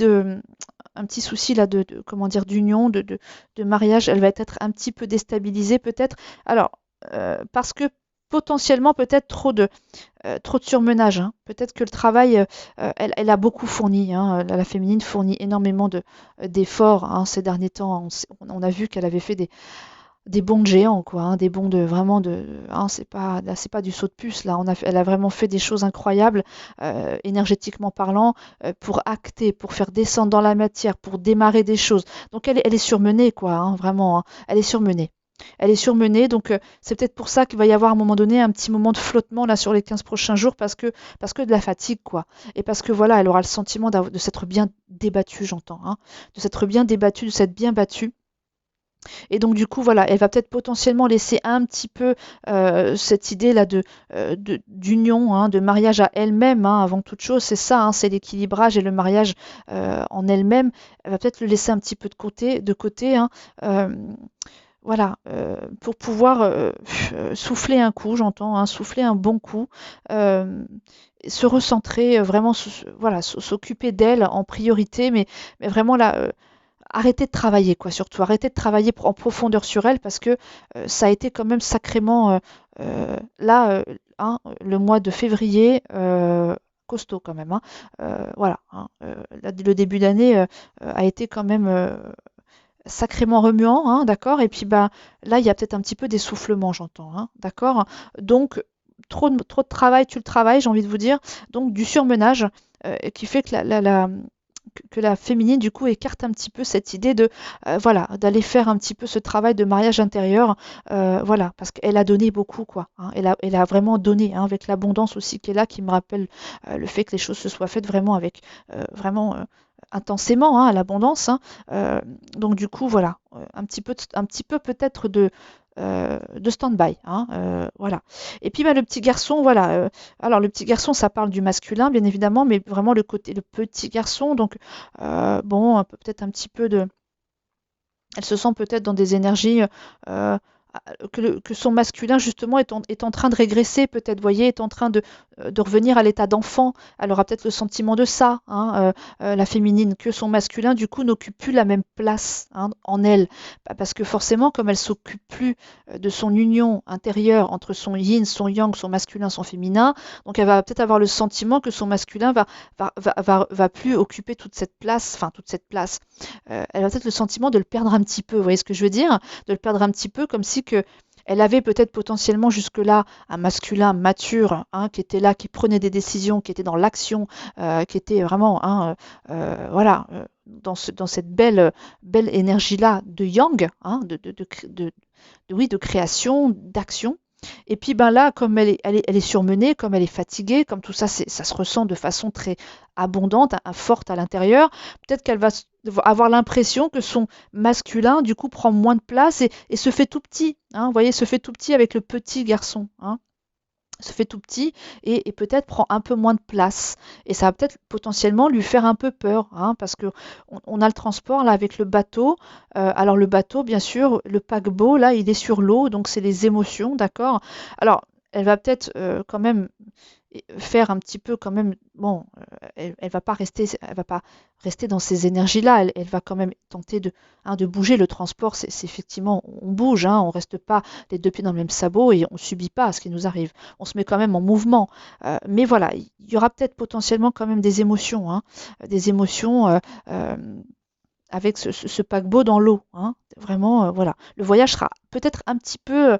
là comment dire d'union, de mariage, elle va être un petit peu déstabilisée peut-être. Alors parce que potentiellement peut-être trop de surmenage. Hein. Peut-être que le travail, elle a beaucoup fourni. Hein. La féminine fournit énormément d'efforts, hein, ces derniers temps. On a vu qu'elle avait fait des bonds de géants, quoi, hein, des bonds de vraiment hein, c'est pas du saut de puce là. Elle a vraiment fait des choses incroyables, énergétiquement parlant, pour acter, pour faire descendre dans la matière, pour démarrer des choses. Donc elle est surmenée, quoi, hein, vraiment. Hein, elle est surmenée. Elle est surmenée, donc c'est peut-être pour ça qu'il va y avoir à un moment donné un petit moment de flottement là sur les 15 prochains jours parce que de la fatigue, quoi. Et parce que voilà, elle aura le sentiment de s'être bien débattue, j'entends, hein, de s'être bien débattue, de s'être bien battue. Et donc du coup, voilà, elle va peut-être potentiellement laisser un petit peu cette idée-là d'union, hein, de mariage à elle-même, hein, avant toute chose. C'est ça, hein, c'est l'équilibrage et le mariage en elle-même. Elle va peut-être le laisser un petit peu de côté, hein, euh, voilà, pour pouvoir souffler un coup, j'entends, hein, souffler un bon coup, euh, se recentrer, vraiment, voilà, s'occuper d'elle en priorité, mais vraiment là, arrêter de travailler, quoi, surtout. Arrêter de travailler en profondeur sur elle parce que ça a été quand même sacrément, là, hein, le mois de février, costaud quand même. Hein, voilà, hein, le début d'année a été quand même sacrément remuant, hein, d'accord. Et puis bah là, il y a peut-être un petit peu d'essoufflement, j'entends, hein, d'accord. Donc trop de travail, tu le travailles, j'ai envie de vous dire. Donc du surmenage qui fait que la féminine, du coup, écarte un petit peu cette idée voilà, d'aller faire un petit peu ce travail de mariage intérieur, voilà, parce qu'elle a donné beaucoup, quoi. Hein, elle a vraiment donné, hein, avec l'abondance aussi qui est là, qui me rappelle le fait que les choses se soient faites vraiment avec, vraiment intensément, hein, à l'abondance. Hein. Donc du coup, voilà, un petit peu peut-être de stand-by, hein, voilà. Et puis bah, le petit garçon, voilà. Alors le petit garçon, ça parle du masculin, bien évidemment, mais vraiment le côté, le petit garçon, donc bon, peut-être un petit peu de, elle se sent peut-être dans des énergies que son masculin justement est en train de régresser, peut-être, vous voyez, est en train de revenir à l'état d'enfant. Elle aura peut-être le sentiment de ça, hein, la féminine, que son masculin du coup n'occupe plus la même place, hein, en elle. Parce que forcément, comme elle s'occupe plus de son union intérieure entre son yin, son yang, son masculin, son féminin, donc elle va peut-être avoir le sentiment que son masculin va plus occuper toute cette place, enfin toute cette place. Elle a peut-être le sentiment de le perdre un petit peu, vous voyez ce que je veux dire? De le perdre un petit peu comme si que elle avait peut-être potentiellement jusque-là un masculin mature, hein, qui était là, qui prenait des décisions, qui était dans l'action, qui était vraiment, hein, voilà, dans cette belle énergie-là de yang, hein, oui, de création, d'action. Et puis ben là, comme elle est surmenée, comme elle est fatiguée, comme tout ça, ça se ressent de façon très abondante, forte à l'intérieur, peut-être qu'elle va avoir l'impression que son masculin, du coup, prend moins de place et se fait tout petit. Hein, vous voyez, se fait tout petit avec le petit garçon. Hein, se fait tout petit et peut-être prend un peu moins de place. Et ça va peut-être potentiellement lui faire un peu peur, hein, parce que on a le transport là avec le bateau. Alors le bateau, bien sûr, le paquebot, là, il est sur l'eau, donc c'est les émotions, d'accord? Alors, elle va peut-être quand même faire un petit peu quand même, bon, elle va pas rester dans ces énergies-là, elle va quand même tenter hein, de bouger. Le transport, c'est effectivement, on bouge, hein, on reste pas les deux pieds dans le même sabot et on subit pas ce qui nous arrive. On se met quand même en mouvement. Mais voilà, il y aura peut-être potentiellement quand même des émotions, hein, des émotions euh, avec ce paquebot dans l'eau. Hein, vraiment, voilà. Le voyage sera peut-être un petit peu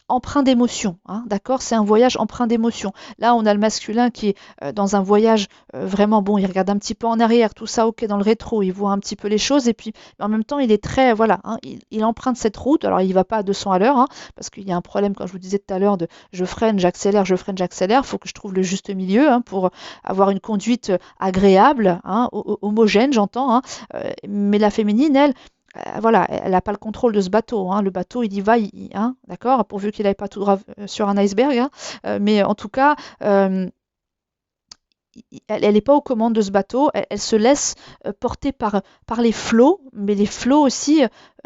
empreint d'émotion, hein, d'accord? C'est un voyage empreint d'émotion. Là, on a le masculin qui est dans un voyage vraiment bon, il regarde un petit peu en arrière, tout ça, ok, dans le rétro, il voit un petit peu les choses, et puis en même temps, il est très, voilà, hein, il emprunte cette route, alors il ne va pas à 200 à l'heure, hein, parce qu'il y a un problème, quand je vous disais tout à l'heure, de je freine, j'accélère, il faut que je trouve le juste milieu, hein, pour avoir une conduite agréable, hein, homogène, j'entends, hein, mais la féminine, elle, voilà, elle n'a pas le contrôle de ce bateau. Hein. Le bateau, il y va, hein, d'accord, pourvu qu'il n'aille pas tout droit sur un iceberg. Hein. Mais en tout cas, elle n'est pas aux commandes de ce bateau. Elle se laisse porter par les flots, mais les flots aussi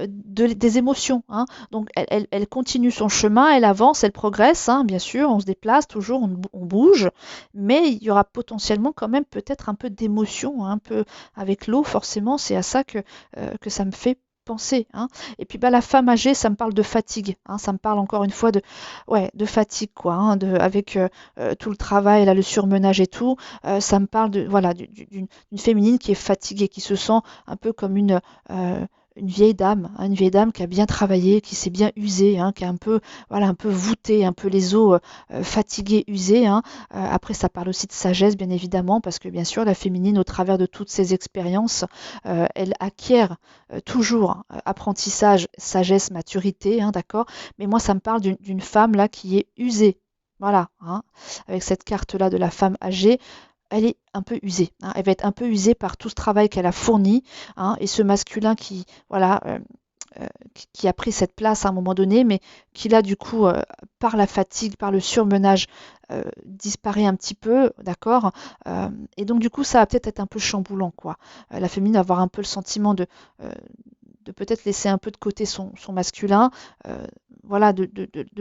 des émotions. Hein. Donc, elle continue son chemin, elle avance, elle progresse. Hein, bien sûr, on se déplace toujours, on bouge, mais il y aura potentiellement quand même peut-être un peu d'émotion, hein, un peu avec l'eau. Forcément, c'est à ça que ça me fait penser. Hein. Et puis bah, la femme âgée, ça me parle de fatigue. Hein, ça me parle encore une fois ouais, de fatigue, quoi, hein, avec tout le travail, là, le surmenage et tout. Ça me parle de, voilà, d'une féminine qui est fatiguée, qui se sent un peu comme une vieille dame, hein, une vieille dame qui a bien travaillé, qui s'est bien usée, hein, qui est un peu, voilà, un peu voûtée, un peu les os fatigués, usés. Hein. Après, ça parle aussi de sagesse, bien évidemment, parce que bien sûr, la féminine, au travers de toutes ses expériences, elle acquiert toujours apprentissage, sagesse, maturité, hein, d'accord. Mais moi, ça me parle d'une femme là qui est usée. Voilà, hein, avec cette carte-là de la femme âgée, elle est un peu usée. Hein, elle va être un peu usée par tout ce travail qu'elle a fourni, hein, et ce masculin qui, voilà, qui a pris cette place à un moment donné, mais qui là, du coup, par la fatigue, par le surmenage, disparaît un petit peu, d'accord. Et donc, du coup, ça va peut-être être un peu chamboulant, quoi. La féminine va avoir un peu le sentiment euh, de peut-être laisser un peu de côté son masculin, voilà, de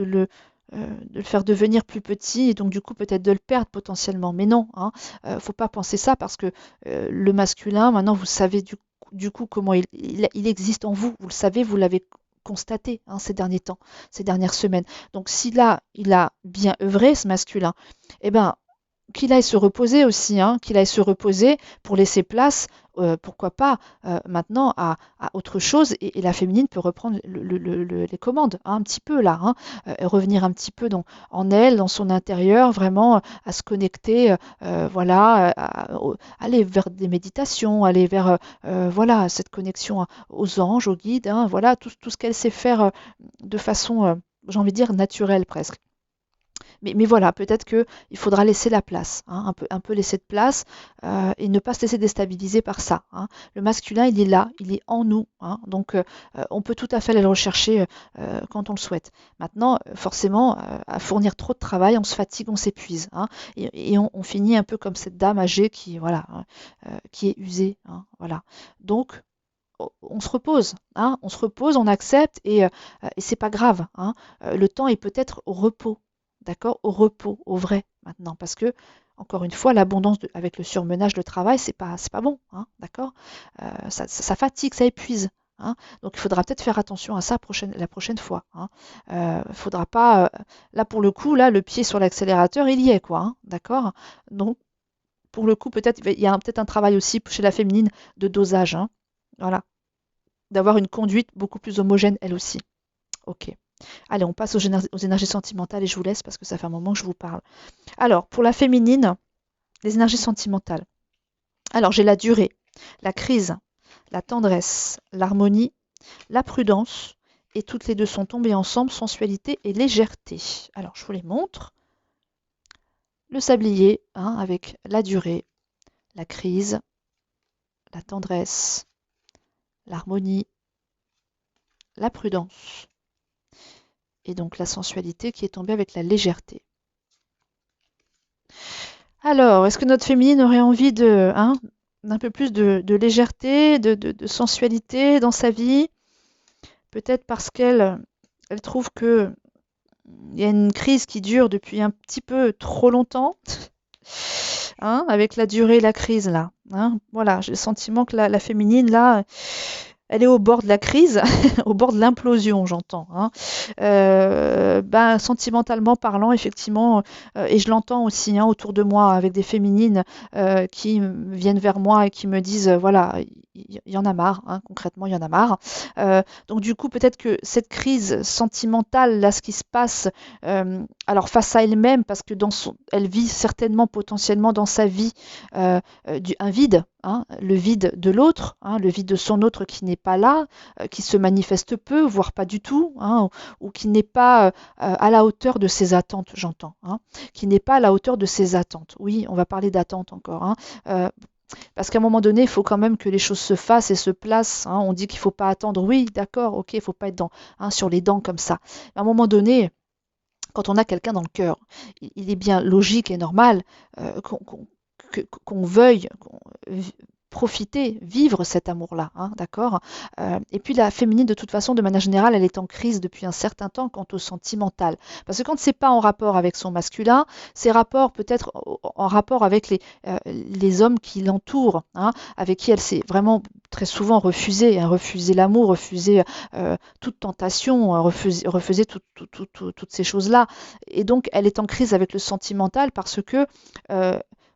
le faire devenir plus petit et donc du coup peut-être de le perdre potentiellement. Mais non, hein, faut pas penser ça parce que le masculin, maintenant vous savez du coup comment il existe en vous, vous le savez, vous l'avez constaté, hein, ces derniers temps, ces dernières semaines. Donc si là, il a bien œuvré, ce masculin, eh ben, qu'il aille se reposer aussi, hein, qu'il aille se reposer pour laisser place, pourquoi pas, maintenant à autre chose. Et la féminine peut reprendre les commandes, hein, un petit peu là, hein, revenir un petit peu en elle, dans son intérieur, vraiment à se connecter, voilà, aller vers des méditations, aller vers voilà, cette connexion aux anges, aux guides, hein, voilà, tout ce qu'elle sait faire de façon, j'ai envie de dire, naturelle presque. Mais voilà, peut-être qu'il faudra laisser la place, hein, un peu laisser de place et ne pas se laisser déstabiliser par ça, hein. Le masculin, il est là, il est en nous, hein, donc on peut tout à fait aller le rechercher quand on le souhaite. Maintenant, forcément, à fournir trop de travail, on se fatigue, on s'épuise, hein, et on finit un peu comme cette dame âgée qui, voilà, hein, qui est usée, hein, voilà. Donc, on se repose, hein, on se repose, on accepte et c'est pas grave, hein. Le temps est peut-être au repos, d'accord, au repos, au vrai maintenant, parce que encore une fois, l'abondance avec le surmenage, le travail, c'est pas bon, hein, d'accord. Ça fatigue, ça épuise, hein. Donc il faudra peut-être faire attention à ça la prochaine fois, hein. Faudra pas, là pour le coup, là le pied sur l'accélérateur, il y est quoi, hein, d'accord. Donc pour le coup, peut-être il y a peut-être un travail aussi chez la féminine de dosage, hein. Voilà, d'avoir une conduite beaucoup plus homogène elle aussi. Ok. Allez, on passe aux énergies sentimentales et je vous laisse parce que ça fait un moment que je vous parle. Alors, pour la féminine, les énergies sentimentales. Alors, j'ai la durée, la crise, la tendresse, l'harmonie, la prudence, et toutes les deux sont tombées ensemble, sensualité et légèreté. Alors, je vous les montre. Le sablier, hein, avec la durée, la crise, la tendresse, l'harmonie, la prudence, et donc la sensualité qui est tombée avec la légèreté. Alors, est-ce que notre féminine aurait envie d'un peu plus de légèreté, de sensualité dans sa vie? Peut-être parce elle trouve que il y a une crise qui dure depuis un petit peu trop longtemps, hein, avec la durée et la crise là, hein. Voilà, j'ai le sentiment que la féminine là, elle est au bord de la crise, au bord de l'implosion, j'entends, hein. Ben, sentimentalement parlant, effectivement, et je l'entends aussi, hein, autour de moi, avec des féminines qui viennent vers moi et qui me disent, voilà, il y en a marre, hein, concrètement, il y en a marre. Donc du coup, peut-être que cette crise sentimentale, là, ce qui se passe, alors face à elle-même, parce que elle vit certainement, potentiellement dans sa vie, un vide, hein, le vide de l'autre, hein, le vide de son autre qui n'est pas là, qui se manifeste peu, voire pas du tout, hein, ou qui n'est pas à la hauteur de ses attentes, j'entends, hein, qui n'est pas à la hauteur de ses attentes. Oui, on va parler d'attentes encore, hein, parce qu'à un moment donné, il faut quand même que les choses se fassent et se placent, hein. On dit qu'il ne faut pas attendre, oui, d'accord, ok, il ne faut pas être sur les dents comme ça. Mais à un moment donné, quand on a quelqu'un dans le cœur, il est bien logique et normal qu'on veuille profiter, vivre cet amour-là, hein, d'accord. Et puis la féminine, de toute façon, de manière générale, elle est en crise depuis un certain temps quant au sentimental. Parce que quand c'est pas en rapport avec son masculin, c'est peut-être en rapport avec les hommes qui l'entourent, hein, avec qui elle s'est vraiment très souvent refusée, hein, refuser l'amour, refuser toute tentation, refuser toutes ces choses-là. Et donc, elle est en crise avec le sentimental parce que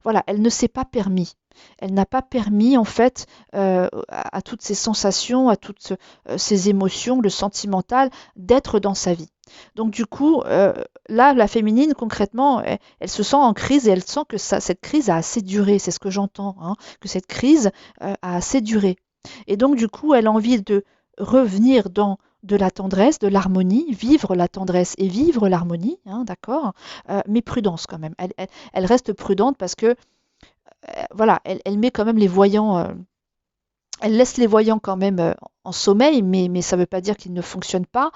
voilà, elle ne s'est pas permis. Elle n'a pas permis, en fait, à toutes ces sensations, à toutes ces émotions, le sentimental, d'être dans sa vie. Donc, du coup, là, la féminine, concrètement, elle se sent en crise et elle sent que cette crise a assez duré. C'est ce que j'entends, hein, que cette crise a assez duré. Et donc, du coup, elle a envie de revenir dans de la tendresse, de l'harmonie, vivre la tendresse et vivre l'harmonie, hein, d'accord, mais prudence quand même. Elle reste prudente parce que voilà, elle met quand même les voyants, elle laisse les voyants quand même en sommeil, mais ça ne veut pas dire qu'ils ne fonctionnent pas,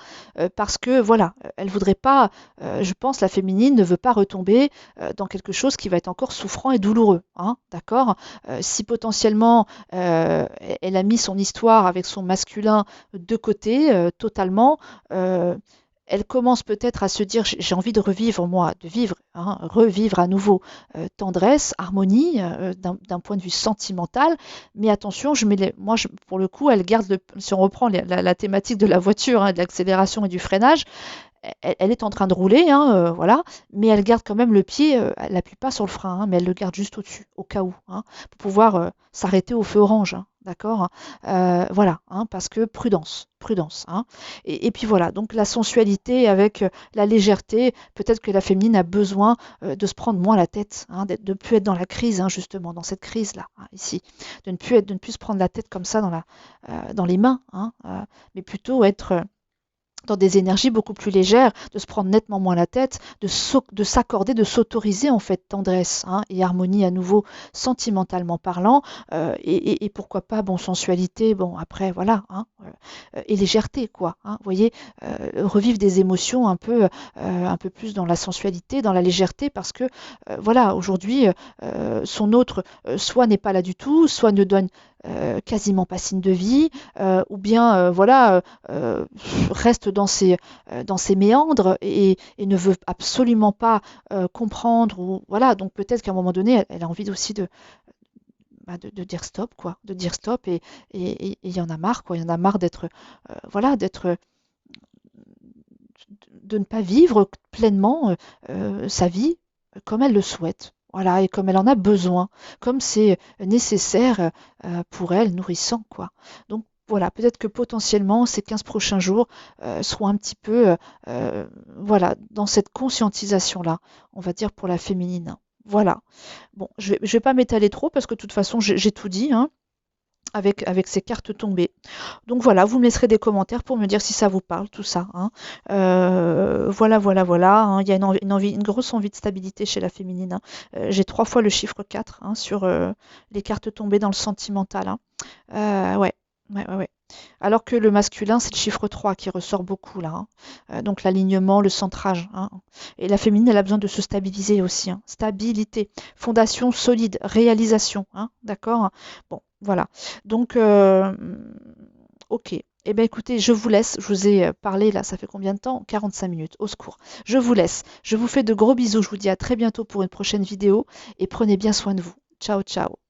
parce que voilà, elle voudrait pas, je pense, la féminine ne veut pas retomber dans quelque chose qui va être encore souffrant et douloureux, hein, d'accord. Si potentiellement elle a mis son histoire avec son masculin de côté totalement, elle commence peut-être à se dire j'ai envie de revivre moi, de vivre, hein, revivre à nouveau tendresse, harmonie d'un point de vue sentimental. Mais attention, pour le coup, elle garde si on reprend la thématique de la voiture, hein, de l'accélération et du freinage, elle est en train de rouler, hein, voilà, mais elle garde quand même le pied, elle n'appuie pas sur le frein, hein, mais elle le garde juste au-dessus, au cas où, hein, pour pouvoir s'arrêter au feu orange, hein, d'accord. Voilà, hein, parce que prudence, prudence. Hein, et puis voilà, donc la sensualité avec la légèreté, peut-être que la féminine a besoin de se prendre moins la tête, hein, de ne plus être dans la crise, hein, justement, dans cette crise-là, hein, ici, de ne plus se prendre la tête comme ça dans les mains, hein, mais plutôt être dans des énergies beaucoup plus légères, de se prendre nettement moins la tête, de s'accorder, de s'autoriser en fait tendresse, hein, et harmonie à nouveau sentimentalement parlant, et pourquoi pas bon sensualité, bon après voilà, hein, et légèreté quoi, hein, vous voyez, revivre des émotions un peu plus dans la sensualité, dans la légèreté, parce que voilà, aujourd'hui son autre soit n'est pas là du tout, soit ne donne quasiment pas signe de vie, ou bien voilà, reste dans ses méandres et ne veut absolument pas comprendre, ou voilà, donc peut-être qu'à un moment donné elle a envie aussi de dire stop quoi, de dire stop, et il y en a marre quoi, il y en a marre d'être voilà, de ne pas vivre pleinement sa vie comme elle le souhaite. Voilà, et comme elle en a besoin, comme c'est nécessaire pour elle, nourrissant, quoi. Donc voilà, peut-être que potentiellement ces 15 prochains jours seront un petit peu voilà, dans cette conscientisation-là, on va dire pour la féminine. Voilà. Bon, je vais pas m'étaler trop parce que de toute façon j'ai tout dit, hein, avec ces cartes tombées. Donc voilà, vous me laisserez des commentaires pour me dire si ça vous parle, tout ça, hein. Voilà, voilà, voilà, hein. Il y a une grosse envie de stabilité chez la féminine, hein. J'ai 3 fois le chiffre 4, hein, sur les cartes tombées dans le sentimental, hein. Ouais, ouais, ouais, ouais. Alors que le masculin, c'est le chiffre 3 qui ressort beaucoup là, hein. Donc l'alignement, le centrage, hein. Et la féminine, elle a besoin de se stabiliser aussi, hein. Stabilité, fondation solide, réalisation, hein. D'accord? Bon, voilà. Donc, ok. Eh bien, écoutez, je vous laisse. Je vous ai parlé là, ça fait combien de temps? 45 minutes, au secours. Je vous laisse. Je vous fais de gros bisous. Je vous dis à très bientôt pour une prochaine vidéo et prenez bien soin de vous. Ciao, ciao.